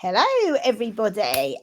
Hello, everybody.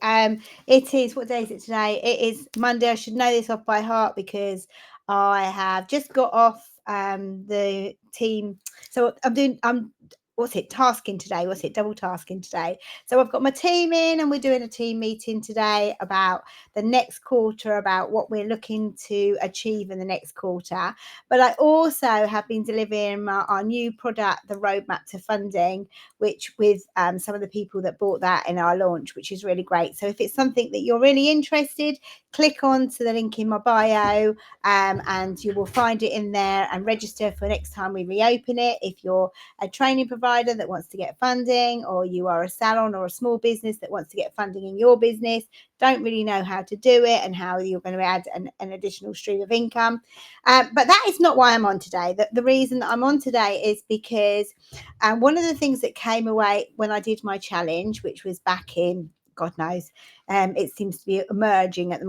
It is, what day is it today? It is Monday. I should know this off by heart because I have just got off the team. So I'm what's it, tasking today? What's it, double tasking today? So I've got my team in and we're doing a team meeting today about the next quarter, about what we're looking to achieve in the next quarter. But I also have been delivering our new product, the roadmap to funding, which with some of the people that bought that in our launch, which is really great. So if it's something that you're really interested, click on to the link in my bio and you will find it in there and register for next time we reopen it. If you're a training provider that wants to get funding, or you are a salon or a small business that wants to get funding in your business, don't really know how to do it and how you're going to add an additional stream of income. But that is not why I'm on today. The reason that I'm on today is because one of the things that came away when I did my challenge, which was back in, God knows, it seems to be emerging at the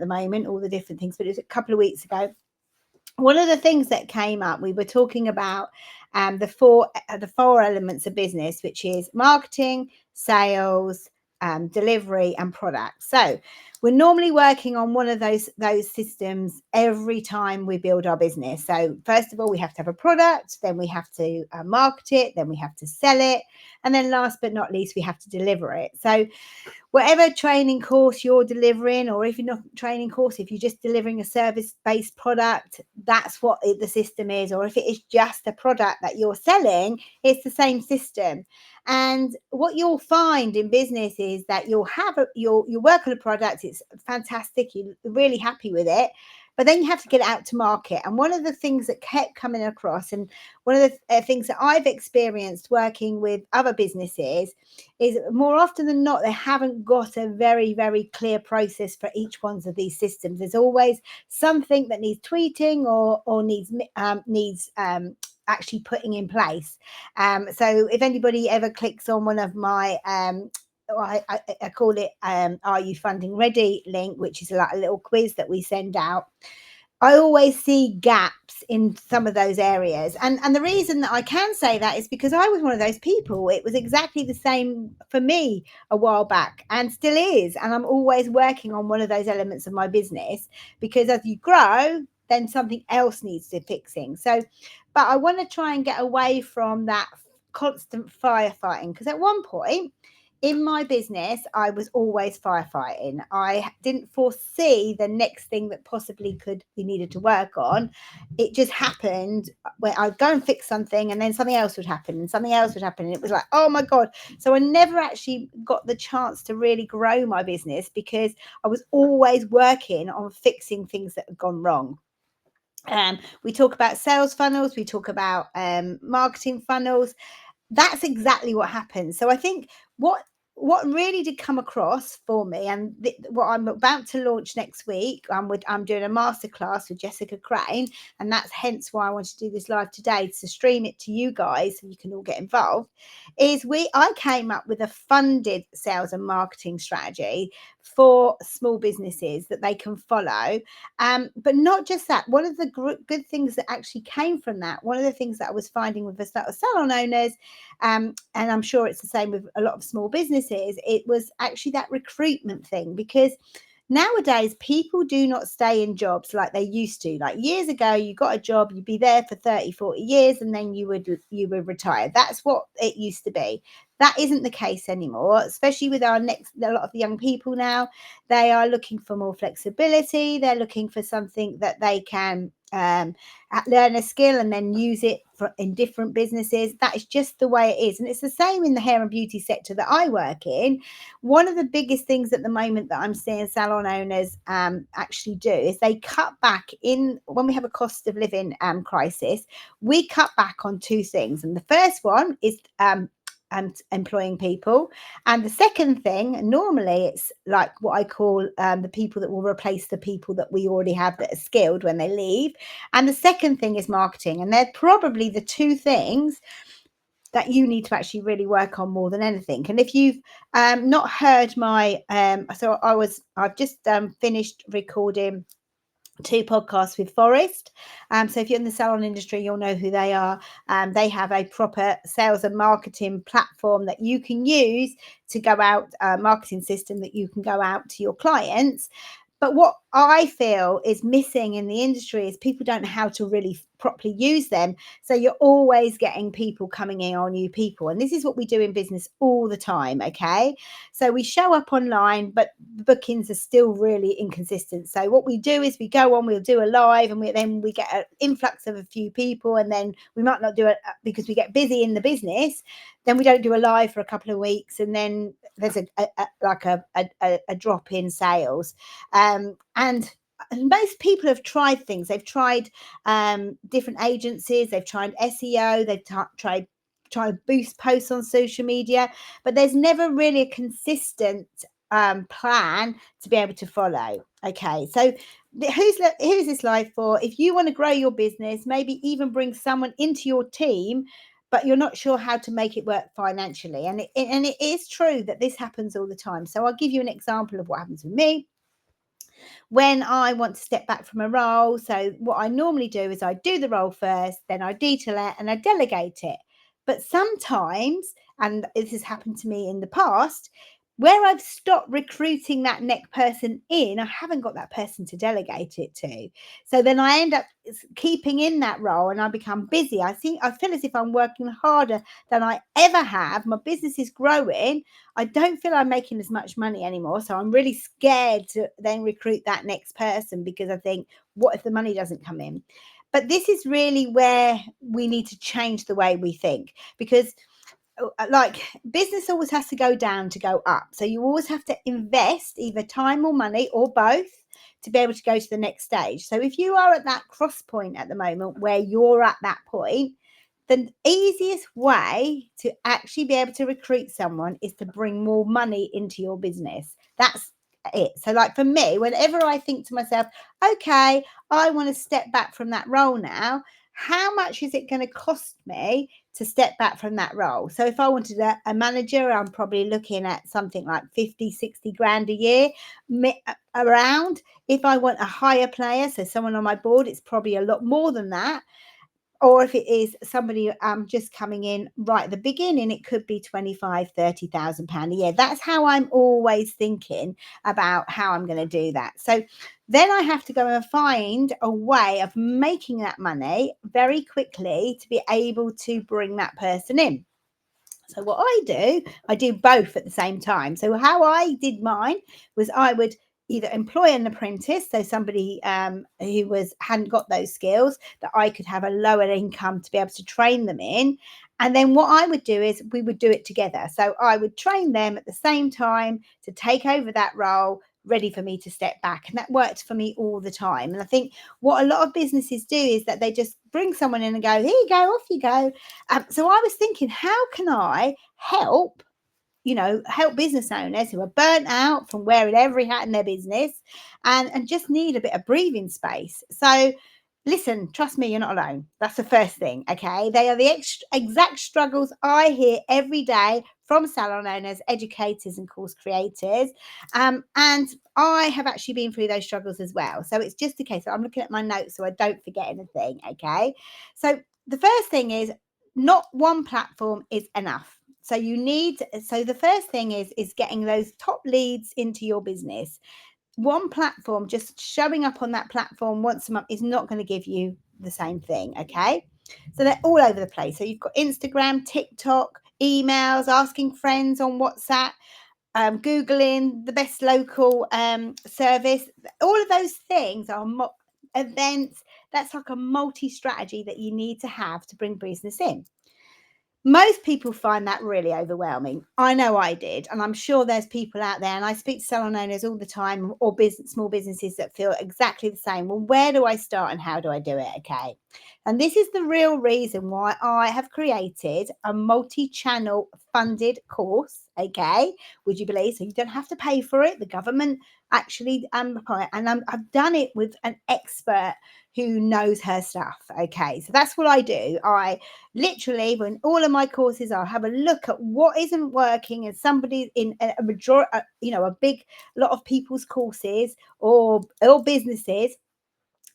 moment, all the different things, but it was a couple of weeks ago. One of the things that came up, we were talking about the four elements of business, which is marketing, sales, delivery, and product. So we're normally working on one of those systems every time we build our business. So first of all, we have to have a product, then we have to market it, then we have to sell it, and then last but not least, we have to deliver it. So whatever training course you're delivering, or if you're not training course, if you're just delivering a service-based product, that's what the system is. Or if it is just a product that you're selling, it's the same system. And what you'll find in business is that you'll work on a product, it's fantastic, you're really happy with it, but then you have to get it out to market. And one of the things that kept coming across, and one of the things that I've experienced working with other businesses, is more often than not, they haven't got a very, very clear process for each one of these systems. There's always something that needs tweeting or needs actually putting in place. So if anybody ever clicks on one of my I call it Are You Funding Ready link, which is like a little quiz that we send out, I always see gaps in some of those areas. And the reason that I can say that is because I was one of those people. It was exactly the same for me a while back and still is. And I'm always working on one of those elements of my business, because as you grow, then something else needs to fixing. So, but I want to try and get away from that constant firefighting, because at one point in my business, I was always firefighting. I didn't foresee the next thing that possibly could be needed to work on. It just happened where I'd go and fix something, and then something else would happen, and something else would happen. And it was like, oh my God. So I never actually got the chance to really grow my business because I was always working on fixing things that had gone wrong. We talk about sales funnels, we talk about marketing funnels. That's exactly what happens. So I think what really did come across for me, and what I'm about to launch next week, I'm doing a masterclass with Jessica Crane, and that's hence why I wanted to do this live today, to stream it to you guys so you can all get involved. I came up with a funded sales and marketing strategy for small businesses that they can follow. But not just that. One of the good things that actually came from that, one of the things that I was finding with the salon owners, and I'm sure it's the same with a lot of small businesses, it was actually that recruitment thing. Because nowadays people do not stay in jobs like they used to. Like years ago, you got a job, you'd be there for 30, 40 years, and then you would retire. That's what it used to be. That isn't the case anymore, especially with a lot of young people now. They are looking for more flexibility. They're looking for something that they can learn a skill and then use it in different businesses. That is just the way it is. And it's the same in the hair and beauty sector that I work in. One of the biggest things at the moment that I'm seeing salon owners actually do is they cut back when we have a cost of living crisis. We cut back on two things. And the first one is and employing people. And the second thing, normally it's like what I call the people that will replace the people that we already have that are skilled when they leave. And the second thing is marketing. And they're probably the two things that you need to actually really work on more than anything. And if you've not heard I've just finished recording 2 podcasts with Forest. So if you're in the salon industry, you'll know who they are. They have a proper sales and marketing platform that you can use to go out, marketing system that you can go out to your clients. But what I feel is missing in the industry is people don't know how to really properly use them. So you're always getting people coming in on new people. And this is what we do in business all the time. Okay. So we show up online, but the bookings are still really inconsistent. So what we do is we go on, we'll do a live, and then we get an influx of a few people, and then we might not do it because we get busy in the business. Then we don't do a live for a couple of weeks, and then there's a drop in sales. And most people have tried things. They've tried different agencies. They've tried SEO. They've tried boost posts on social media, but there's never really a consistent plan to be able to follow. Okay, so who's this live for? If you want to grow your business, maybe even bring someone into your team, but you're not sure how to make it work financially. And it is true that this happens all the time. So I'll give you an example of what happens with me when I want to step back from a role. So what I normally do is I do the role first, then I detail it and I delegate it. But sometimes, and this has happened to me in the past, where I've stopped recruiting that next person in, I haven't got that person to delegate it to. So then I end up keeping in that role and I become busy. I feel as if I'm working harder than I ever have. My business is growing. I don't feel I'm making as much money anymore. So I'm really scared to then recruit that next person because I think, what if the money doesn't come in? But this is really where we need to change the way we think, because like business always has to go down to go up. So you always have to invest either time or money or both to be able to go to the next stage. So if you are at that cross point at the moment where you're at that point, the easiest way to actually be able to recruit someone is to bring more money into your business. That's it. So like for me, whenever I think to myself, okay, I want to step back from that role now, how much is it going to cost me to step back from that role? So if I wanted a manager, I'm probably looking at something like 50, 60 grand a year around. If I want a higher player, so someone on my board, it's probably a lot more than that. Or if it is somebody just coming in right at the beginning, it could be 25, 30,000 pounds a year. That's how I'm always thinking about how I'm going to do that. So then I have to go and find a way of making that money very quickly to be able to bring that person in. So what I do both at the same time. So how I did mine was I would either employ an apprentice, so somebody who hadn't got those skills, that I could have a lower income to be able to train them in. And then what I would do is we would do it together. So I would train them at the same time to take over that role, ready for me to step back. And that worked for me all the time. And I think what a lot of businesses do is that they just bring someone in and go, here you go, off you go. So I was thinking, how can I help business owners who are burnt out from wearing every hat in their business and just need a bit of breathing space? So listen, trust me, you're not alone. That's the first thing. Okay, they are the exact struggles I hear every day from salon owners, educators and course creators, and I have actually been through those struggles as well. So it's just a case I'm looking at my notes so I don't forget anything. Okay, so the first thing is, not one platform is enough. So the first thing is getting those top leads into your business. One platform, just showing up on that platform once a month, is not going to give you the same thing. Okay, so they're all over the place. So you've got Instagram, TikTok, emails, asking friends on WhatsApp, Googling the best local service. All of those things are events. That's like a multi-strategy that you need to have to bring business in. Most people find that really overwhelming. I know I did, and I'm sure there's people out there, and I speak to salon owners all the time, or small businesses that feel exactly the same. Well, where do I start and how do I do it? Okay. And this is the real reason why I have created a multi-channel funded course. Okay. Would you believe? So you don't have to pay for it. The government actually, and I've done it with an expert who knows her stuff. Okay. So that's what I do. I literally, when all of my courses, I'll have a look at what isn't working, and somebody in a majority, a lot of people's courses or businesses,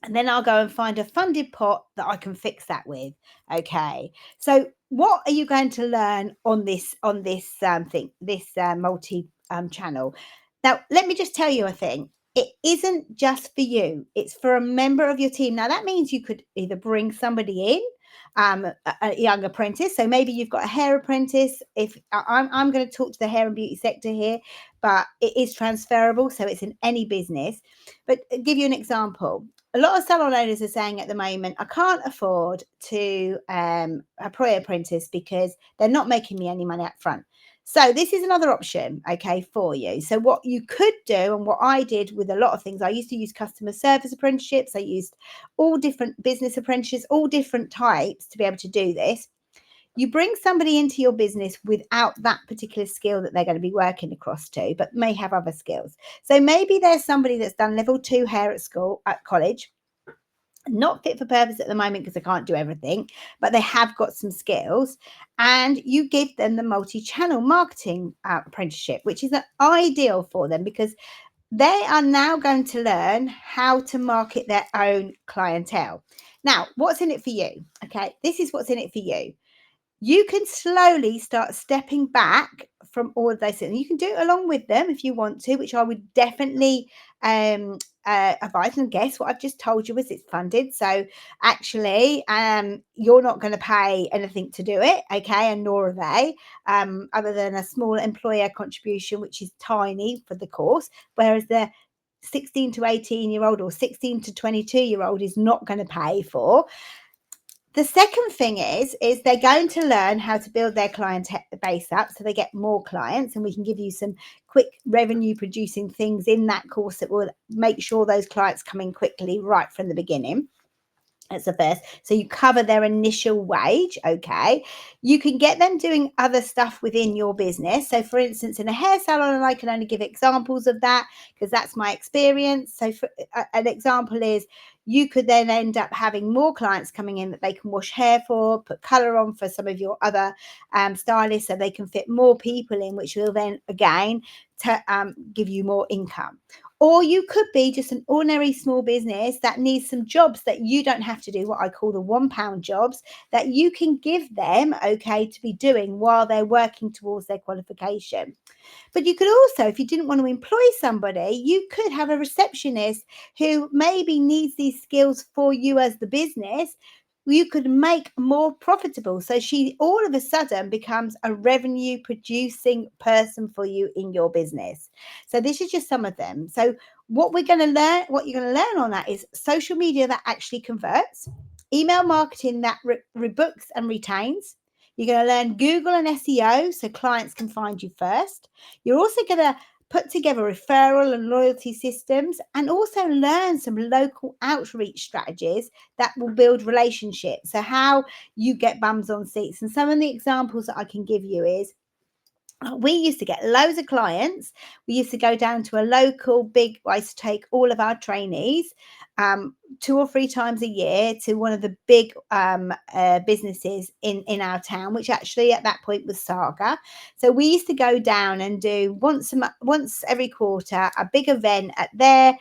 and then I'll go and find a funded pot that I can fix that with. Okay. So what are you going to learn on this thing, this multi channel? Now, let me just tell you a thing. It isn't just for you. It's for a member of your team. Now that means you could either bring somebody in, a young apprentice. So maybe you've got a hair apprentice. If I'm going to talk to the hair and beauty sector here, but it is transferable, so it's in any business. But give you an example, a lot of salon owners are saying at the moment, I can't afford to employ an apprentice because they're not making me any money up front. So this is another option, okay, for you. So what you could do, and what I did with a lot of things, I used to use customer service apprenticeships. I used all different business apprentices, all different types to be able to do this. You bring somebody into your business without that particular skill that they're going to be working across to, but may have other skills. So maybe there's somebody that's done level 2 hair at college, not fit for purpose at the moment because they can't do everything, but they have got some skills, and you give them the multi-channel marketing apprenticeship, which is ideal for them because they are now going to learn how to market their own clientele. Now, what's in it for you? Okay, this is what's in it for you. You can slowly start stepping back from all of those things. And you can do it along with them if you want to, which I would definitely advise. And guess what I've just told you is it's funded. So actually, you're not going to pay anything to do it, okay? And nor are they, other than a small employer contribution, which is tiny for the course, whereas the 16 to 18-year-old or 16 to 22-year-old is not going to pay for. The second thing is they're going to learn how to build their client base up so they get more clients, and we can give you some quick revenue producing things in that course that will make sure those clients come in quickly right from the beginning. That's the first. So you cover their initial wage. Okay. You can get them doing other stuff within your business. So, for instance, in a hair salon, and I can only give examples of that because that's my experience. So, an example is you could then end up having more clients coming in that they can wash hair for, put color on for some of your other stylists so they can fit more people in, which will then again give you more income. Or you could be just an ordinary small business that needs some jobs that you don't have to do, what I call the £1 jobs, that you can give them, okay, to be doing while they're working towards their qualification. But you could also, if you didn't want to employ somebody, you could have a receptionist who maybe needs these skills for you as the business. You could make more profitable. So she all of a sudden becomes a revenue producing person for you in your business. So this is just some of them. So what you're going to learn on that is social media that actually converts, email marketing that rebooks and retains. You're going to learn Google and SEO so clients can find you first. You're also going to put together referral and loyalty systems, and also learn some local outreach strategies that will build relationships. So how you get bums on seats. And some of the examples that I can give you is, we used to get loads of clients. We used to go down to a local big, I used to take all of our trainees 2 or 3 times a year to one of the big businesses in our town, which actually at that point was Saga. So we used to go down and do once every quarter a big event at their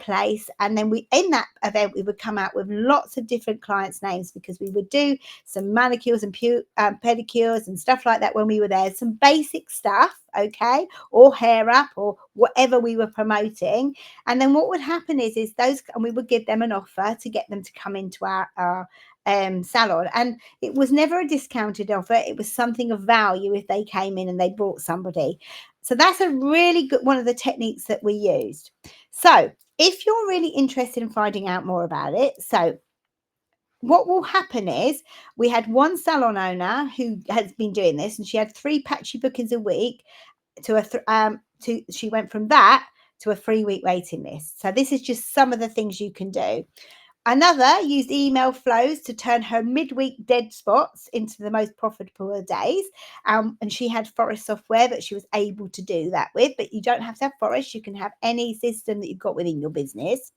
place, and then in that event we would come out with lots of different clients' names, because we would do some manicures and pedicures and stuff like that when we were there, some basic stuff, okay, or hair up or whatever we were promoting. And then what would happen is those, and we would give them an offer to get them to come into our salon, and it was never a discounted offer. It was something of value if they came in and they brought somebody. So that's a really good one of the techniques that we used. So if you're really interested in finding out more about it, so what will happen is, we had one salon owner who has been doing this, and she had 3 patchy bookings a week she went from that to a 3-week waiting list. So this is just some of the things you can do. Another used email flows to turn her midweek dead spots into the most profitable days. And she had Forest software that she was able to do that with. But you don't have to have Forest. You can have any system that you've got within your business.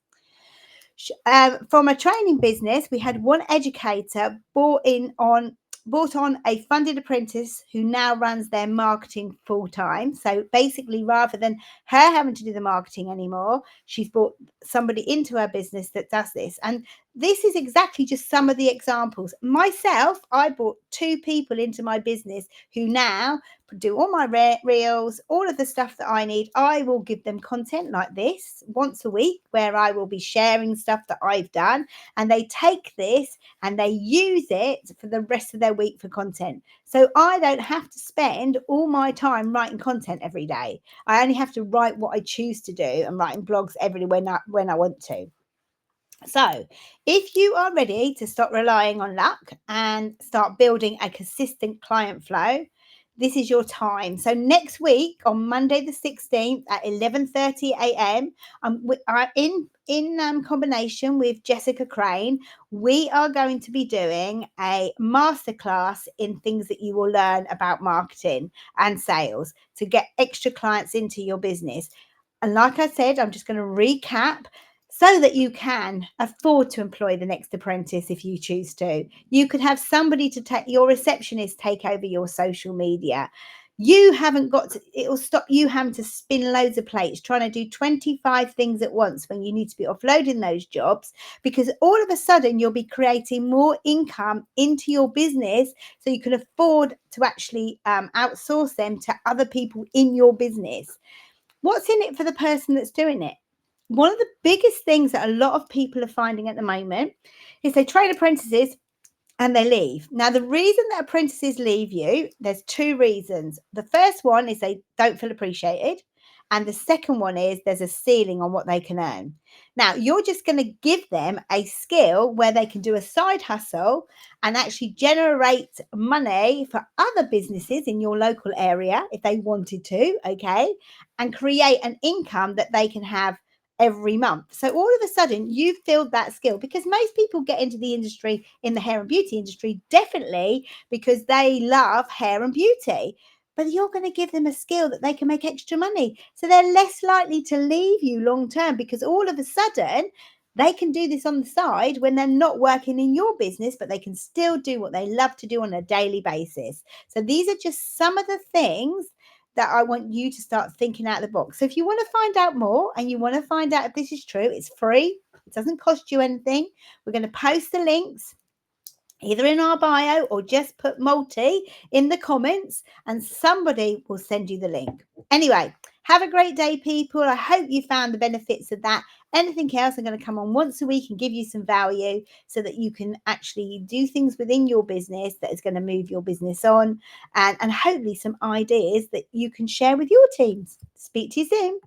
From a training business, we had one educator brought in on brought on a funded apprentice who now runs their marketing full time. So basically, rather than her having to do the marketing anymore, she's brought somebody into her business that does this. And this is exactly just some of the examples. Myself, I brought 2 people into my business who now do all my reels, all of the stuff that I need. I will give them content like this once a week where I will be sharing stuff that I've done, and they take this and they use it for the rest of their week for content. So I don't have to spend all my time writing content every day. I only have to write what I choose to do and writing blogs every when I want to. So, if you are ready to stop relying on luck and start building a consistent client flow, this is your time. So next week on Monday the 16th at 11:30 a.m., in combination with Jessica Crane, we are going to be doing a masterclass in things that you will learn about marketing and sales to get extra clients into your business. And like I said, I'm just going to recap so that you can afford to employ the next apprentice if you choose to. You could have somebody to take your receptionist take over your social media. You haven't got to, it'll stop you having to spin loads of plates trying to do 25 things at once when you need to be offloading those jobs, because all of a sudden you'll be creating more income into your business so you can afford to actually outsource them to other people in your business. What's in it for the person that's doing it? One of the biggest things that a lot of people are finding at the moment is they train apprentices and they leave. Now, the reason that apprentices leave you, there's 2 reasons. The first one is they don't feel appreciated. And the second one is there's a ceiling on what they can earn. Now, you're just going to give them a skill where they can do a side hustle and actually generate money for other businesses in your local area if they wanted to, okay, and create an income that they can have every month. So all of a sudden you've filled that skill, because most people get into the industry, in the hair and beauty industry, definitely because they love hair and beauty. But you're going to give them a skill that they can make extra money. So they're less likely to leave you long term, because all of a sudden they can do this on the side when they're not working in your business, but they can still do what they love to do on a daily basis. So these are just some of the things that I want you to start thinking out of the box. So if you want to find out more and you want to find out if this is true, it's free. It doesn't cost you anything. We're going to post the links either in our bio or just put multi in the comments and somebody will send you the link. Anyway, have a great day, people. I hope you found the benefits of that. Anything else, I'm going to come on once a week and give you some value so that you can actually do things within your business that is going to move your business on, and hopefully some ideas that you can share with your teams. Speak to you soon.